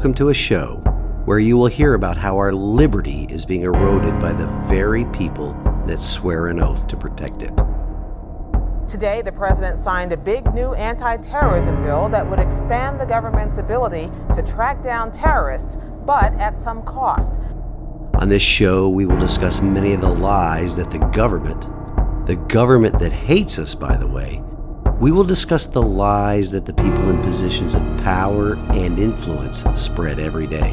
welcome to a show where you will hear about how our liberty is being eroded by the very people that swear an oath to protect it. Today, the president signed a big new anti-terrorism bill that would expand the government's ability to track down terrorists, but at some cost. On this show, we will discuss many of the lies that the government that hates us, by the way, we will discuss the lies that the people in positions of power and influence spread every day.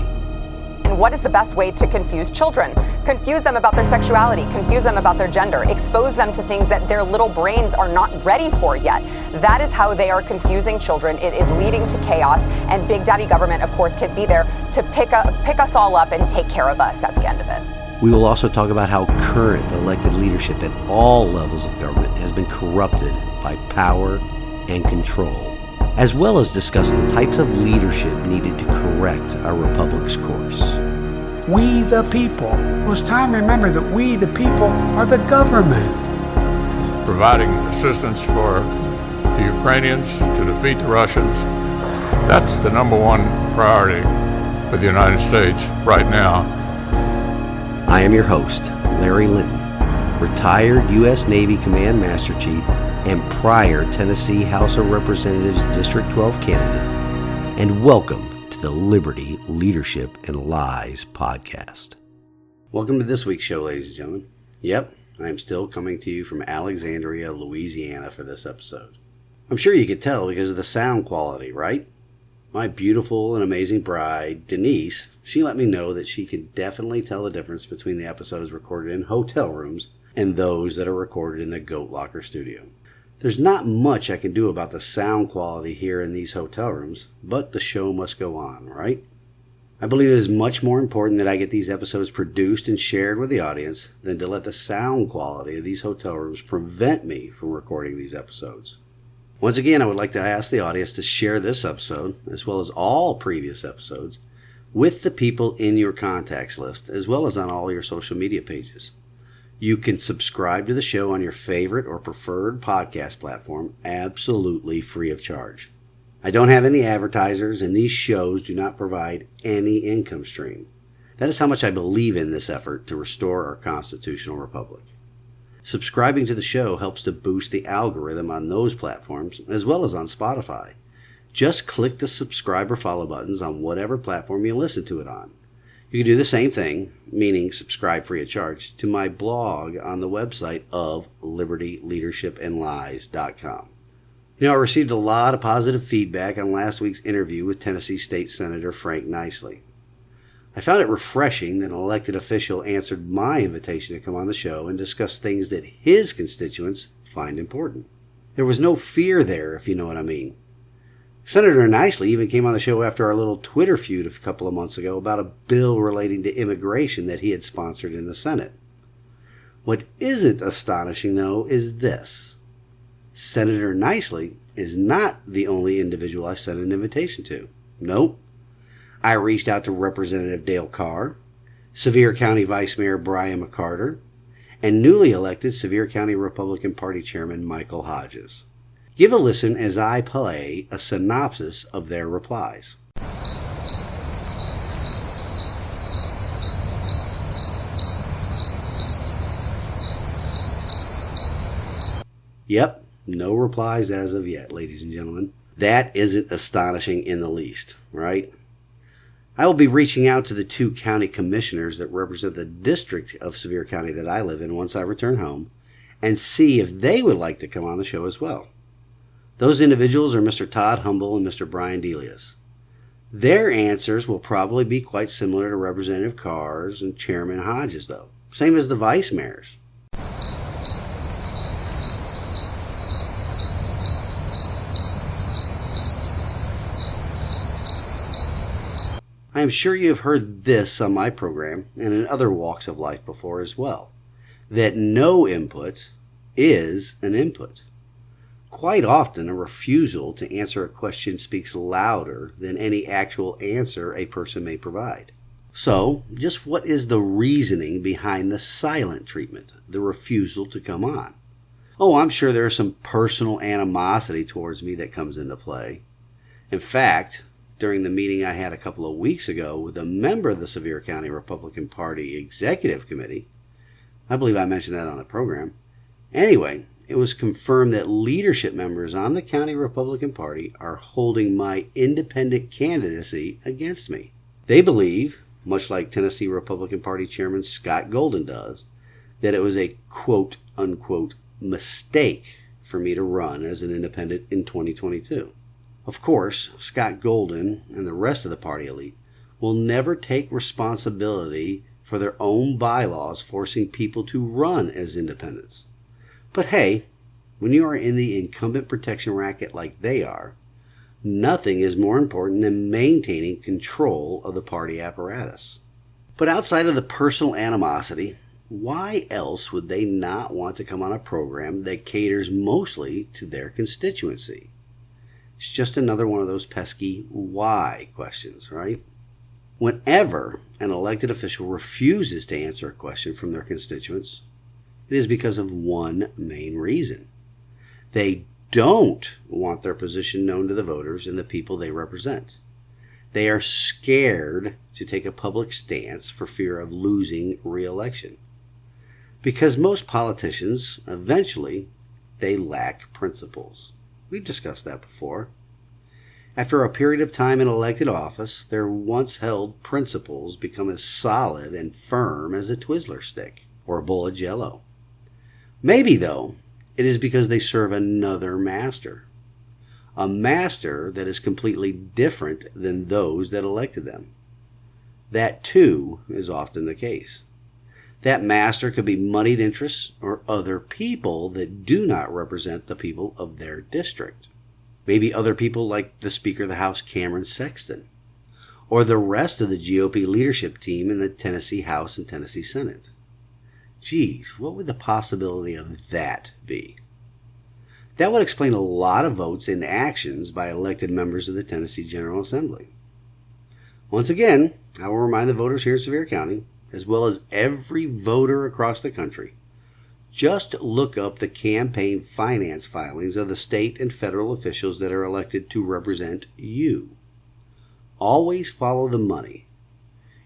And what is the best way to confuse children? Confuse them about their sexuality, confuse them about their gender, expose them to things that their little brains are not ready for yet. That is how they are confusing children. It is leading to chaos, and Big Daddy government, of course, can be there to pick us all up and take care of us at the end of it. We will also talk about how current elected leadership at all levels of government has been corrupted by power and control, as well as discuss the types of leadership needed to correct our republic's course. We the people. It was time to remember that we the people are the government. Providing assistance for the Ukrainians to defeat the Russians. That's the number one priority for the United States right now. I am your host, Larry Linton, retired U.S. Navy Command Master Chief and prior Tennessee House of Representatives District 12 candidate, and welcome to the Liberty, Leadership, and Lies podcast. Welcome to this week's show, ladies and gentlemen. Yep, I am still coming to you from Alexandria, Louisiana for this episode. I'm sure you could tell because of the sound quality, right? My beautiful and amazing bride, Denise, she let me know that she could definitely tell the difference between the episodes recorded in hotel rooms and those that are recorded in the Goat Locker studio. There's not much I can do about the sound quality here in these hotel rooms, but the show must go on, right? I believe it is much more important that I get these episodes produced and shared with the audience than to let the sound quality of these hotel rooms prevent me from recording these episodes. Once again, I would like to ask the audience to share this episode, as well as all previous episodes, with the people in your contacts list, as well as on all your social media pages. You can subscribe to the show on your favorite or preferred podcast platform absolutely free of charge. I don't have any advertisers, and these shows do not provide any income stream. That is how much I believe in this effort to restore our constitutional republic. Subscribing to the show helps to boost the algorithm on those platforms, as well as on Spotify. Just click the subscribe or follow buttons on whatever platform you listen to it on. You can do the same thing, meaning subscribe free of charge, to my blog on the website of libertyleadershipandlies.com. You know, I received a lot of positive feedback on last week's interview with Tennessee State Senator Frank Nicely. I found it refreshing that an elected official answered my invitation to come on the show and discuss things that his constituents find important. There was no fear there, if you know what I mean. Senator Nicely even came on the show after our little Twitter feud a couple of months ago about a bill relating to immigration that he had sponsored in the Senate. What isn't astonishing, though, is this. Senator Nicely is not the only individual I sent an invitation to. Nope. I reached out to Representative Dale Carr, Sevier County Vice Mayor Brian McCarter, and newly elected Sevier County Republican Party Chairman Michael Hodges. Give a listen as I play a synopsis of their replies. Yep, no replies as of yet, ladies and gentlemen. That isn't astonishing in the least, right? I will be reaching out to the two county commissioners that represent the district of Sevier County that I live in once I return home and see if they would like to come on the show as well. Those individuals are Mr. Todd Humble and Mr. Brian Delius. Their answers will probably be quite similar to Representative Carr's and Chairman Hodges, though. Same as the vice mayors. I am sure you have heard this on my program and in other walks of life before as well, that no input is an input. Quite often, a refusal to answer a question speaks louder than any actual answer a person may provide. So, just what is the reasoning behind the silent treatment, the refusal to come on? Oh, I'm sure there's some personal animosity towards me that comes into play. In fact, during the meeting I had a couple of weeks ago with a member of the Sevier County Republican Party Executive Committee. I believe I mentioned that on the program. Anyway, it was confirmed that leadership members on the County Republican Party are holding my independent candidacy against me. They believe, much like Tennessee Republican Party Chairman Scott Golden does, that it was a quote-unquote mistake for me to run as an independent in 2022. Of course, Scott Golden and the rest of the party elite will never take responsibility for their own bylaws forcing people to run as independents. But hey, when you are in the incumbent protection racket like they are, nothing is more important than maintaining control of the party apparatus. But outside of the personal animosity, why else would they not want to come on a program that caters mostly to their constituency? It's just another one of those pesky why questions, right? Whenever an elected official refuses to answer a question from their constituents, it is because of one main reason. They don't want their position known to the voters and the people they represent. They are scared to take a public stance for fear of losing re-election. Because most politicians, eventually, they lack principles. We've discussed that before. After a period of time in elected office, their once held principles become as solid and firm as a Twizzler stick or a bowl of Jell-O. Maybe, though, it is because they serve another master. A master that is completely different than those that elected them. That, too, is often the case. That master could be moneyed interests or other people that do not represent the people of their district. Maybe other people like the Speaker of the House, Cameron Sexton, or the rest of the GOP leadership team in the Tennessee House and Tennessee Senate. Geez, what would the possibility of that be? That would explain a lot of votes and actions by elected members of the Tennessee General Assembly. Once again, I will remind the voters here in Sevier County, as well as every voter across the country, just look up the campaign finance filings of the state and federal officials that are elected to represent you. Always follow the money.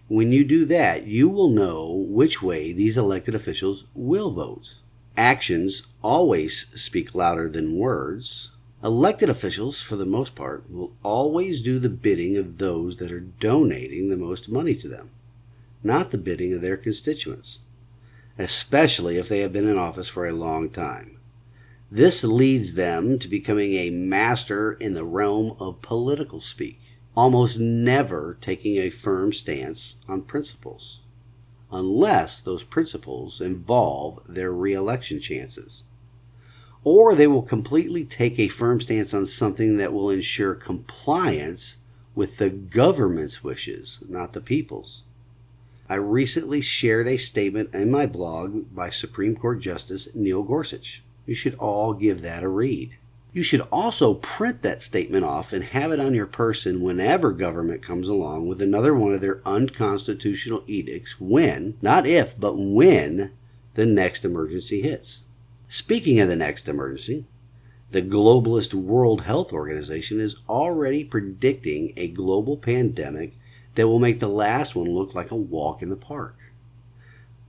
When you do that, you will know which way these elected officials will vote. Actions always speak louder than words. Elected officials, for the most part, will always do the bidding of those that are donating the most money to them, not the bidding of their constituents, especially if they have been in office for a long time. This leads them to becoming a master in the realm of political speak, almost never taking a firm stance on principles, unless those principles involve their re-election chances. Or they will completely take a firm stance on something that will ensure compliance with the government's wishes, not the people's. I recently shared a statement in my blog by Supreme Court Justice Neil Gorsuch. You should all give that a read. You should also print that statement off and have it on your person whenever government comes along with another one of their unconstitutional edicts when, not if, but when, the next emergency hits. Speaking of the next emergency, the globalist World Health Organization is already predicting a global pandemic that will make the last one look like a walk in the park.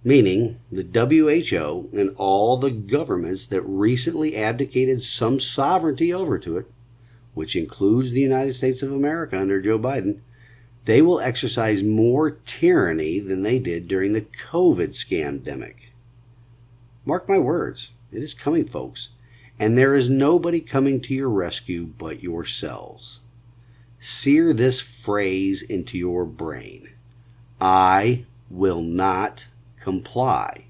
Meaning, the WHO and all the governments that recently abdicated some sovereignty over to it, which includes the United States of America under Joe Biden, they will exercise more tyranny than they did during the COVID scandemic. Mark my words, it is coming, folks, and there is nobody coming to your rescue but yourselves. Sear this phrase into your brain. I will not comply.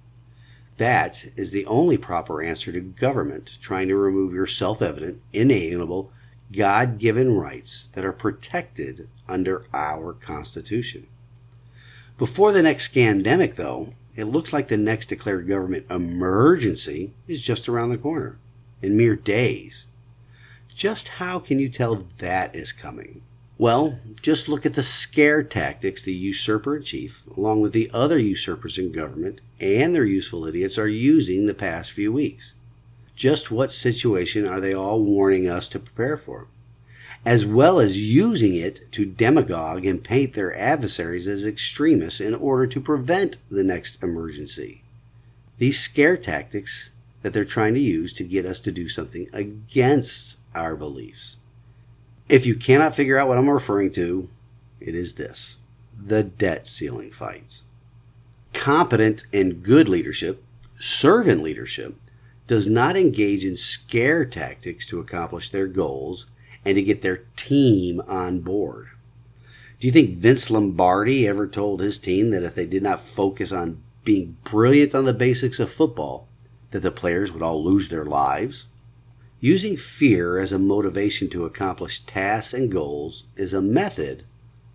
That is the only proper answer to government trying to remove your self-evident, inalienable, God-given rights that are protected under our Constitution. Before the next scandemic, though, it looks like the next declared government emergency is just around the corner, in mere days. Just how can you tell that is coming? Well, just look at the scare tactics the usurper-in-chief, along with the other usurpers in government and their useful idiots, are using the past few weeks. Just what situation are they all warning us to prepare for? as well as using it to demagogue and paint their adversaries as extremists in order to prevent the next emergency. These scare tactics that they're trying to use to get us to do something against our beliefs. If you cannot figure out what I'm referring to, it is this: the debt ceiling fight. Competent and good leadership, servant leadership, does not engage in scare tactics to accomplish their goals and to get their team on board. Do you think Vince Lombardi ever told his team that if they did not focus on being brilliant on the basics of football, that the players would all lose their lives? Using fear as a motivation to accomplish tasks and goals is a method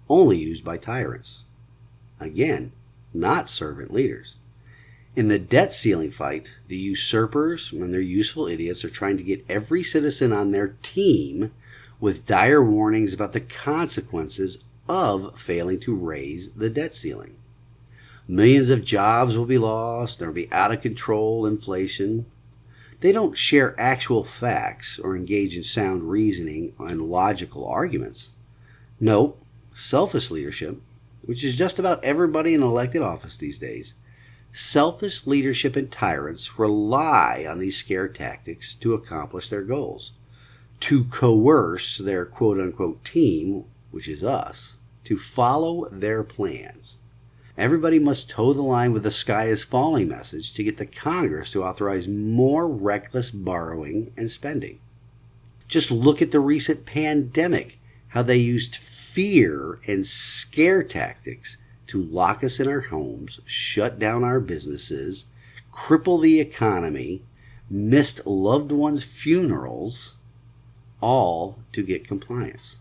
only used by tyrants. Again, not servant leaders. In the debt ceiling fight, the usurpers and their useful idiots are trying to get every citizen on their team with dire warnings about the consequences of failing to raise the debt ceiling. Millions of jobs will be lost, there will be out of control inflation. They don't share actual facts or engage in sound reasoning and logical arguments. No, selfish leadership, which is just about everybody in elected office these days, selfish leadership and tyrants rely on these scare tactics to accomplish their goals, to coerce their quote-unquote team, which is us, to follow their plans. Everybody must toe the line with the sky is falling message to get the Congress to authorize more reckless borrowing and spending. Just look at the recent pandemic, how they used fear and scare tactics to lock us in our homes, shut down our businesses, cripple the economy, missed loved ones' funerals, all to get compliance.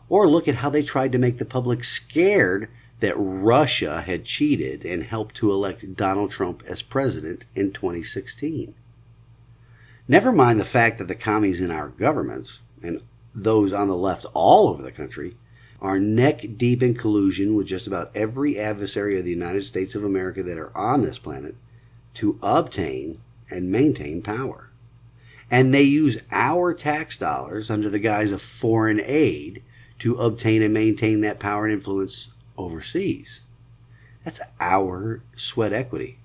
Or look at how they tried to make the public scared that Russia had cheated and helped to elect Donald Trump as president in 2016. Never mind the fact that the commies in our governments, and those on the left all over the country, are neck deep in collusion with just about every adversary of the United States of America that are on this planet to obtain and maintain power. And they use our tax dollars under the guise of foreign aid to obtain and maintain that power and influence overseas. That's our sweat equity.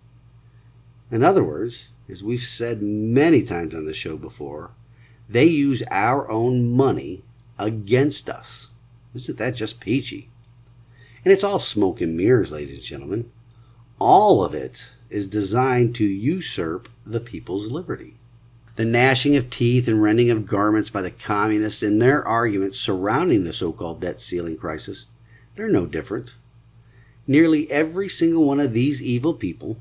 In other words, as we've said many times on the show before, they use our own money against us. Isn't that just peachy? And it's all smoke and mirrors, ladies and gentlemen. All of it is designed to usurp the people's liberty. The gnashing of teeth and rending of garments by the communists in their arguments surrounding the so-called debt ceiling crisis, they're no different. Nearly every single one of these evil people,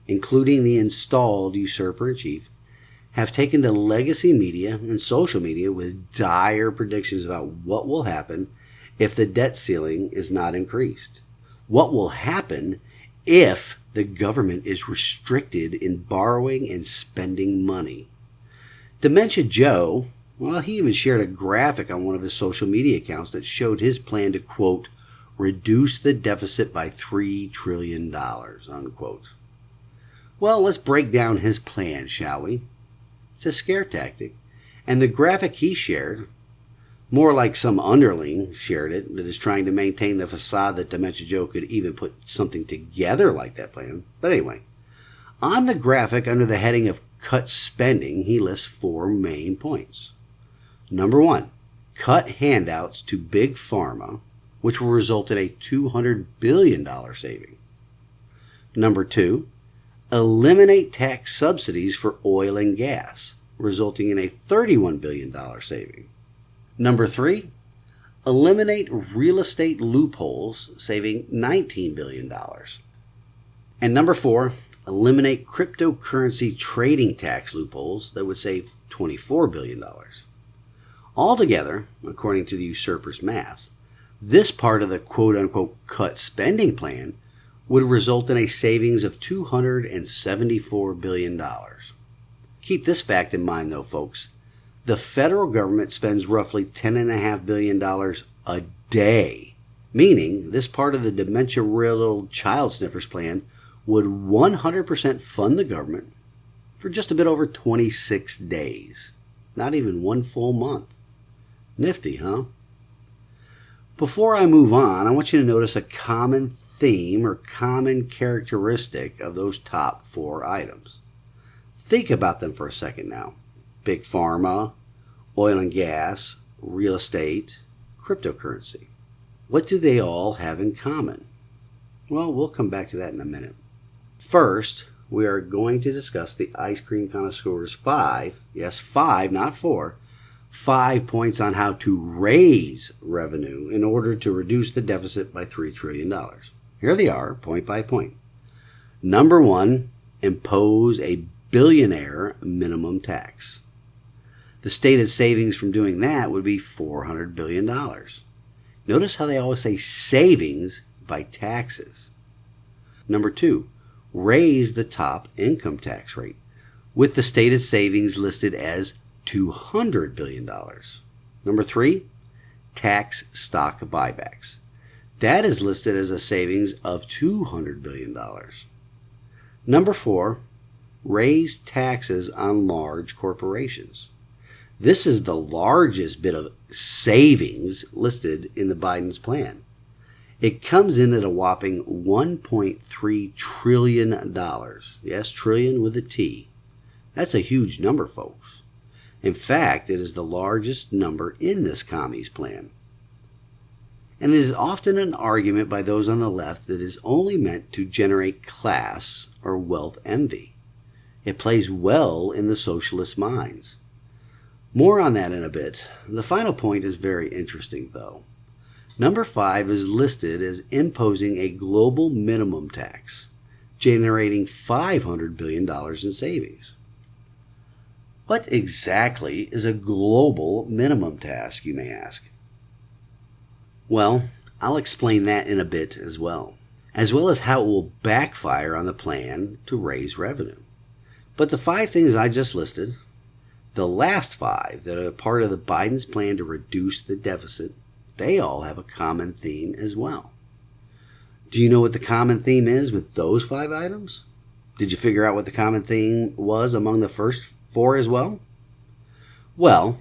including the installed usurper-in-chief, have taken to legacy media and social media with dire predictions about what will happen if the debt ceiling is not increased. What will happen if the government is restricted in borrowing and spending money. Dementia Joe, well, he even shared a graphic on one of his social media accounts that showed his plan to, quote, reduce the deficit by $3 trillion, unquote. Well, let's break down his plan, shall we? It's a scare tactic. And the graphic he shared, more like some underling shared it that is trying to maintain the facade that Dementia Joe could even put something together like that plan. But anyway, on the graphic under the heading of cut spending, he lists 4 main points. Number 1, cut handouts to Big Pharma, which will result in a $200 billion saving. Number 2, eliminate tax subsidies for oil and gas, resulting in a $31 billion saving. Number 3, eliminate real estate loopholes, saving $19 billion. And number 4, eliminate cryptocurrency trading tax loopholes that would save $24 billion. Altogether, according to the usurper's math, this part of the quote-unquote cut spending plan would result in a savings of $274 billion. Keep this fact in mind, though, folks. The federal government spends roughly $10.5 billion a day, meaning this part of the dementia-riddled child sniffers plan would 100% fund the government for just a bit over 26 days, not even one full month. Nifty, huh? Before I move on, I want you to notice a common theme or common characteristic of those top 4 items. Think about them for a second now. Big pharma, oil and gas, real estate, cryptocurrency. What do they all have in common? Well, we'll come back to that in a minute. First, we are going to discuss the ice cream connoisseur's 5, yes, 5, not 4, 5 points on how to raise revenue in order to reduce the deficit by $3 trillion. Here they are, point by point. Number 1, impose a billionaire minimum tax. The stated savings from doing that would be $400 billion. Notice how they always say savings by taxes. Number 2, raise the top income tax rate, with the stated savings listed as $200 billion. Number 3, tax stock buybacks. That is listed as a savings of $200 billion. Number 4, raise taxes on large corporations. This is the largest bit of savings listed in the Biden's plan. It comes in at a whopping $1.3 trillion. Yes, trillion with a T. That's a huge number, folks. In fact, it is the largest number in this commie's plan. And it is often an argument by those on the left that is only meant to generate class or wealth envy. It plays well in the socialist minds. More on that in a bit. The final point is very interesting, though. Number 5 is listed as imposing a global minimum tax, generating $500 billion in savings. What exactly is a global minimum tax, you may ask? Well, I'll explain that in a bit as well as how it will backfire on the plan to raise revenue. But the 5 things I just listed, the last 5 that are part of the Biden's plan to reduce the deficit, they all have a common theme as well. Do you know what the common theme is with those 5 items? Did you figure out what the common theme was among the first 4 as well? Well,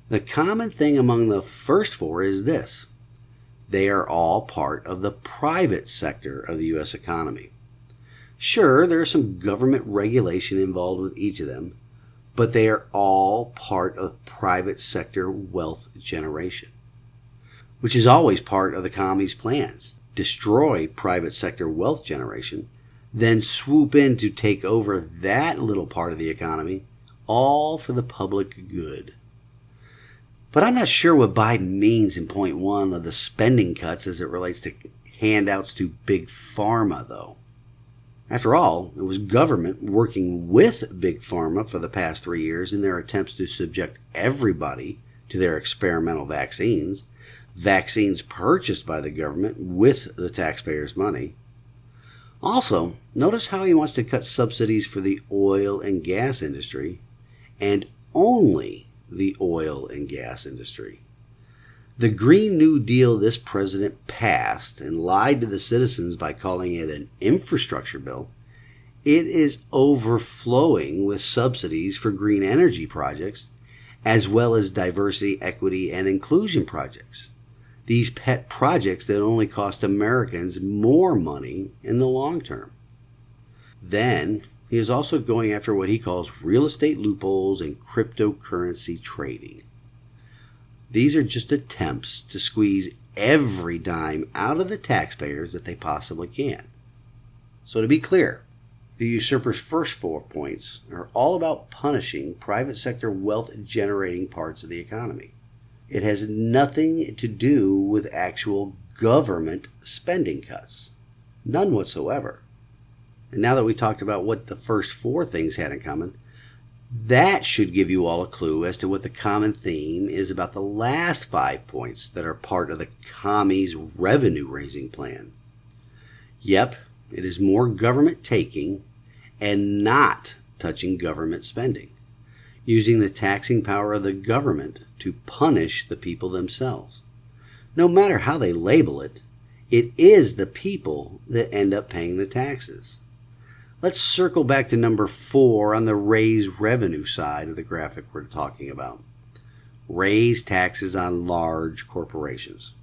the common thing among the first 4 is this. They are all part of the private sector of the U.S. economy. Sure, there is some government regulation involved with each of them, but they are all part of private sector wealth generation, which is always part of the commie's plans. Destroy private sector wealth generation, then swoop in to take over that little part of the economy, all for the public good. But I'm not sure what Biden means in point 1 of the spending cuts as it relates to handouts to big pharma, though. After all, it was government working with big pharma for the past 3 years in their attempts to subject everybody to their experimental vaccines purchased by the government with the taxpayers' money. Also, notice how he wants to cut subsidies for the oil and gas industry, and only the oil and gas industry. The Green New Deal this president passed and lied to the citizens by calling it an infrastructure bill, it is overflowing with subsidies for green energy projects as well as diversity, equity, and inclusion projects. These pet projects that only cost Americans more money in the long term. Then, he is also going after what he calls real estate loopholes and cryptocurrency trading. These are just attempts to squeeze every dime out of the taxpayers that they possibly can. So to be clear, the usurper's first 4 points are all about punishing private sector wealth generating parts of the economy. It has nothing to do with actual government spending cuts. None whatsoever. And now that we talked about what the first 4 things had in common, that should give you all a clue as to what the common theme is about the last 5 points that are part of the commie's revenue-raising plan. Yep, it is more government taking and not touching government spending, using the taxing power of the government to punish the people themselves. No matter how they label it, it is the people that end up paying the taxes. Let's circle back to number 4 on the raise revenue side of the graphic we're talking about. raise taxes on large corporations.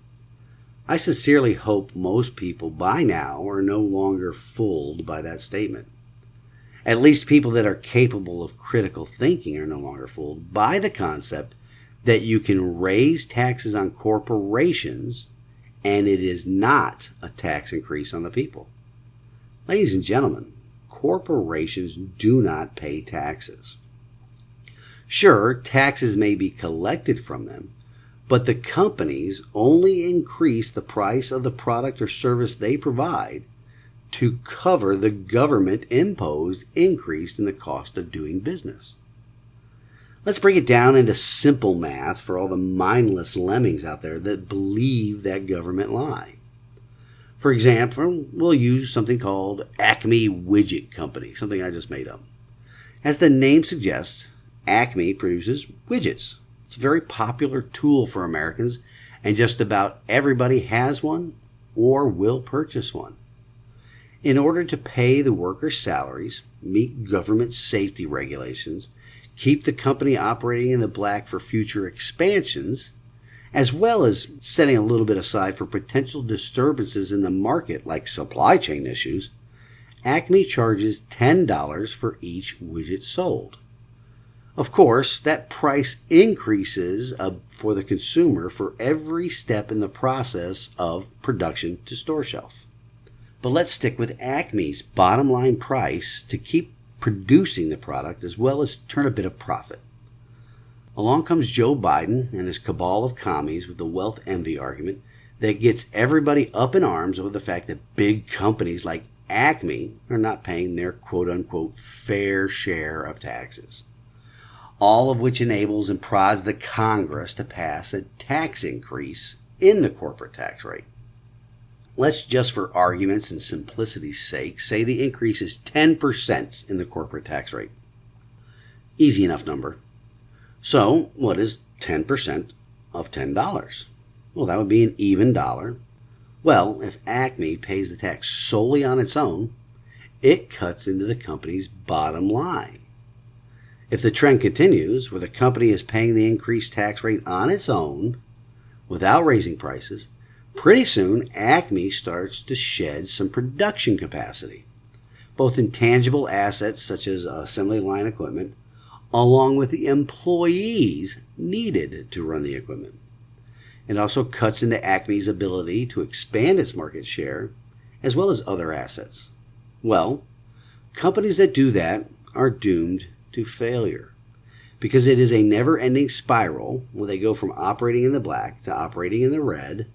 I sincerely hope most people by now are no longer fooled by that statement. At least people that are capable of critical thinking are no longer fooled by the concept that you can raise taxes on corporations and it is not a tax increase on the people. Ladies and gentlemen, corporations do not pay taxes. Sure, taxes may be collected from them, but the companies only increase the price of the product or service they provide to cover the government-imposed increase in the cost of doing business. Let's break it down into simple math for all the mindless lemmings out there that believe that government lie. For example, we'll use something called Acme Widget Company, something I just made up. As the name suggests, Acme produces widgets. It's a very popular tool for Americans, and just about everybody has one or will purchase one. In order to pay the workers' salaries, meet government safety regulations, keep the company operating in the black for future expansions, as well as setting a little bit aside for potential disturbances in the market like supply chain issues, Acme charges $10 for each widget sold. Of course, that price increases for the consumer for every step in the process of production to store shelf. But let's stick with Acme's bottom line price to keep producing the product as well as turn a bit of profit. Along comes Joe Biden and his cabal of commies with the wealth envy argument that gets everybody up in arms over the fact that big companies like Acme are not paying their quote-unquote fair share of taxes. All of which enables and prods the Congress to pass a tax increase in the corporate tax rate. Let's just for arguments and simplicity's sake say the increase is 10% in the corporate tax rate. Easy enough number. So what is 10% of $10? Well, that would be an even dollar. Well, if Acme pays the tax solely on its own, it cuts into the company's bottom line. If the trend continues, where the company is paying the increased tax rate on its own without raising prices, pretty soon Acme starts to shed some production capacity, both in tangible assets such as assembly line equipment, along with the employees needed to run the equipment. It also cuts into Acme's ability to expand its market share, as well as other assets. Well, companies that do that are doomed to failure, because it is a never-ending spiral where they go from operating in the black to operating in the red.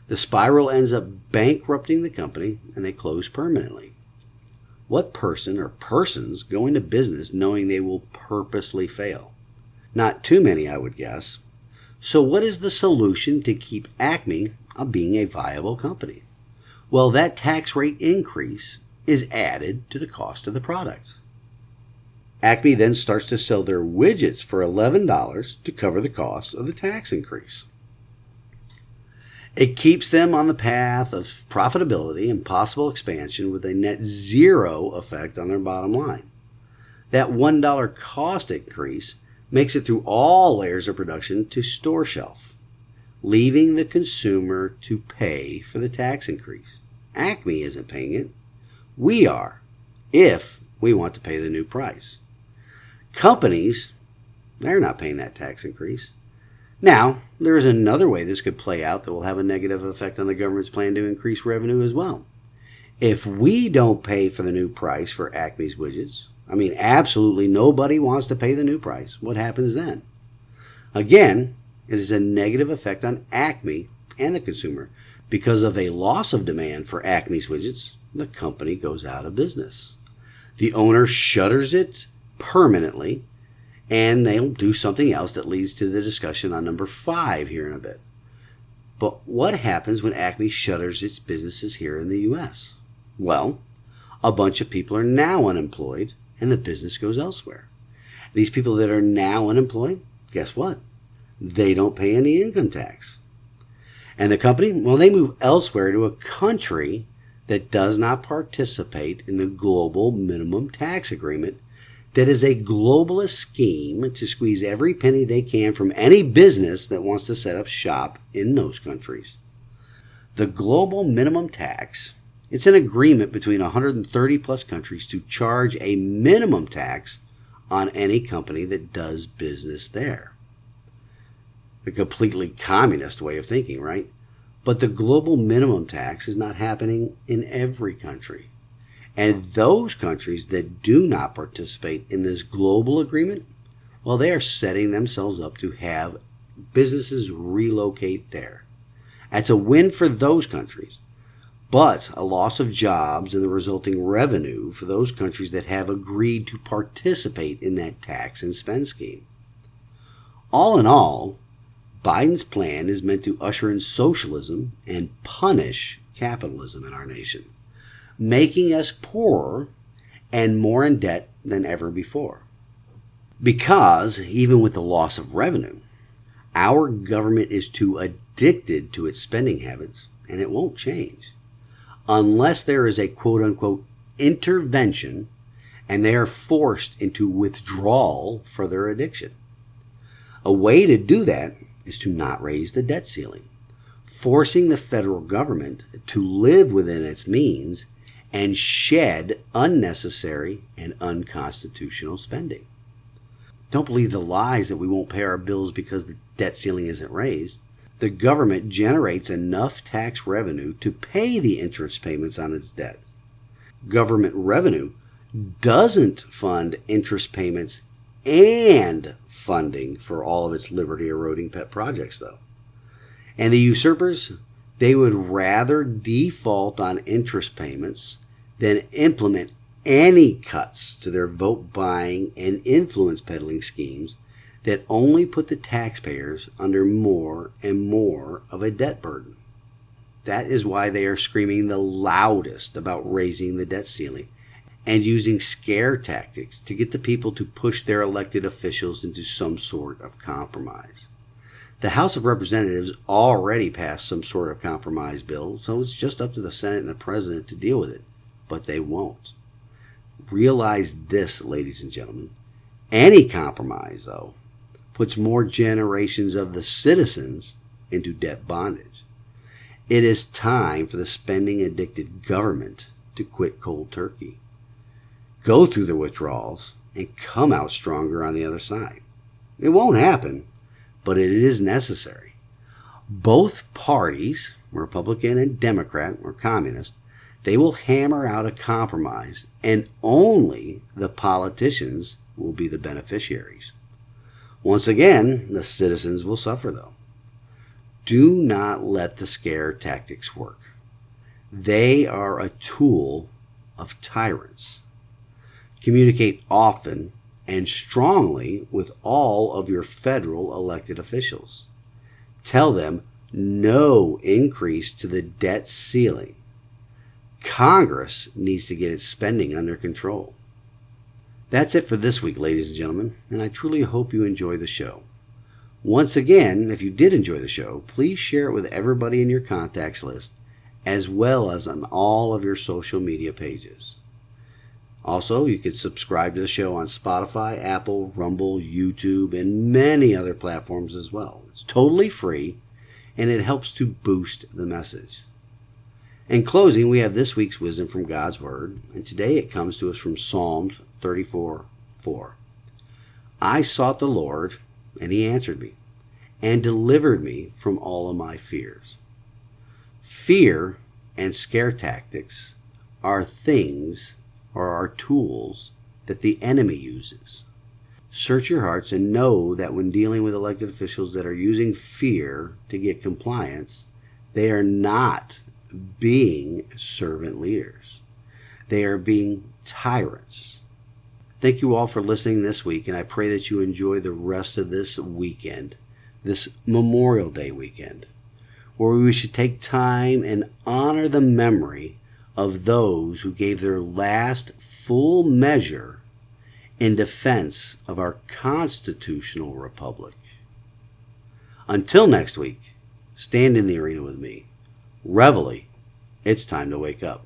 The spiral ends up bankrupting the company and they close permanently. What person or persons go into business knowing they will purposely fail? Not too many, I would guess. So what is the solution to keep Acme being a viable company? Well, that tax rate increase is added to the cost of the product. Acme then starts to sell their widgets for $11 to cover the cost of the tax increase. It keeps them on the path of profitability and possible expansion with a net zero effect on their bottom line. That $1 cost increase makes it through all layers of production to store shelf, leaving the consumer to pay for the tax increase. Acme isn't paying it. We are, if we want to pay the new price. Companies, they're not paying that tax increase. Now, there is another way this could play out that will have a negative effect on the government's plan to increase revenue as well. If we don't pay for the new price for Acme's widgets, absolutely nobody wants to pay the new price. What happens then? Again, it is a negative effect on Acme and the consumer. Because of a loss of demand for Acme's widgets, the company goes out of business. The owner shutters it permanently, and they'll do something else that leads to the discussion on number 5 here in a bit. But what happens when Acme shutters its businesses here in the U.S.? Well, a bunch of people are now unemployed, and the business goes elsewhere. These people that are now unemployed, guess what? They don't pay any income tax. And the company, well, they move elsewhere to a country that does not participate in the global minimum tax agreement, that is a globalist scheme to squeeze every penny they can from any business that wants to set up shop in those countries. The global minimum tax, it's an agreement between 130 plus countries to charge a minimum tax on any company that does business there. A completely communist way of thinking, right? But the global minimum tax is not happening in every country. And those countries that do not participate in this global agreement, well, they are setting themselves up to have businesses relocate there. That's a win for those countries, but a loss of jobs and the resulting revenue for those countries that have agreed to participate in that tax and spend scheme. All in all, Biden's plan is meant to usher in socialism and punish capitalism in our nation, making us poorer and more in debt than ever before. Because, even with the loss of revenue, our government is too addicted to its spending habits, and it won't change unless there is a quote-unquote intervention and they are forced into withdrawal for their addiction. A way to do that is to not raise the debt ceiling, forcing the federal government to live within its means and shed unnecessary and unconstitutional spending. Don't believe the lies that we won't pay our bills because the debt ceiling isn't raised. The government generates enough tax revenue to pay the interest payments on its debts. Government revenue doesn't fund interest payments and funding for all of its liberty-eroding pet projects, though. And the usurpers, they would rather default on interest payments than implement any cuts to their vote-buying and influence peddling schemes that only put the taxpayers under more and more of a debt burden. That is why they are screaming the loudest about raising the debt ceiling and using scare tactics to get the people to push their elected officials into some sort of compromise. The House of Representatives already passed some sort of compromise bill, so it's just up to the Senate and the President to deal with it. But they won't. Realize this, ladies and gentlemen. Any compromise, though, puts more generations of the citizens into debt bondage. It is time for the spending-addicted government to quit cold turkey, go through the withdrawals, and come out stronger on the other side. It won't happen, but it is necessary. Both parties, Republican and Democrat or Communist, they will hammer out a compromise, and only the politicians will be the beneficiaries. Once again, the citizens will suffer, though. Do not let the scare tactics work. They are a tool of tyrants. Communicate often and strongly with all of your federal elected officials. Tell them no increase to the debt ceiling. Congress needs to get its spending under control. That's it for this week, ladies and gentlemen, and I truly hope you enjoy the show. Once again, if you did enjoy the show, please share it with everybody in your contacts list, as well as on all of your social media pages. Also, you can subscribe to the show on Spotify, Apple, Rumble, YouTube, and many other platforms as well. It's totally free, and it helps to boost the message. In closing, we have this week's wisdom from God's Word, and today it comes to us from Psalms 34:4. I sought the Lord, and he answered me, and delivered me from all of my fears. Fear and scare tactics are things or are tools that the enemy uses. Search your hearts and know that when dealing with elected officials that are using fear to get compliance, they are not being servant leaders. They are being tyrants. Thank you all for listening this week, and I pray that you enjoy the rest of this weekend, this Memorial Day weekend, where we should take time and honor the memory of those who gave their last full measure in defense of our constitutional republic. Until next week, stand in the arena with me. Reveille, it's time to wake up.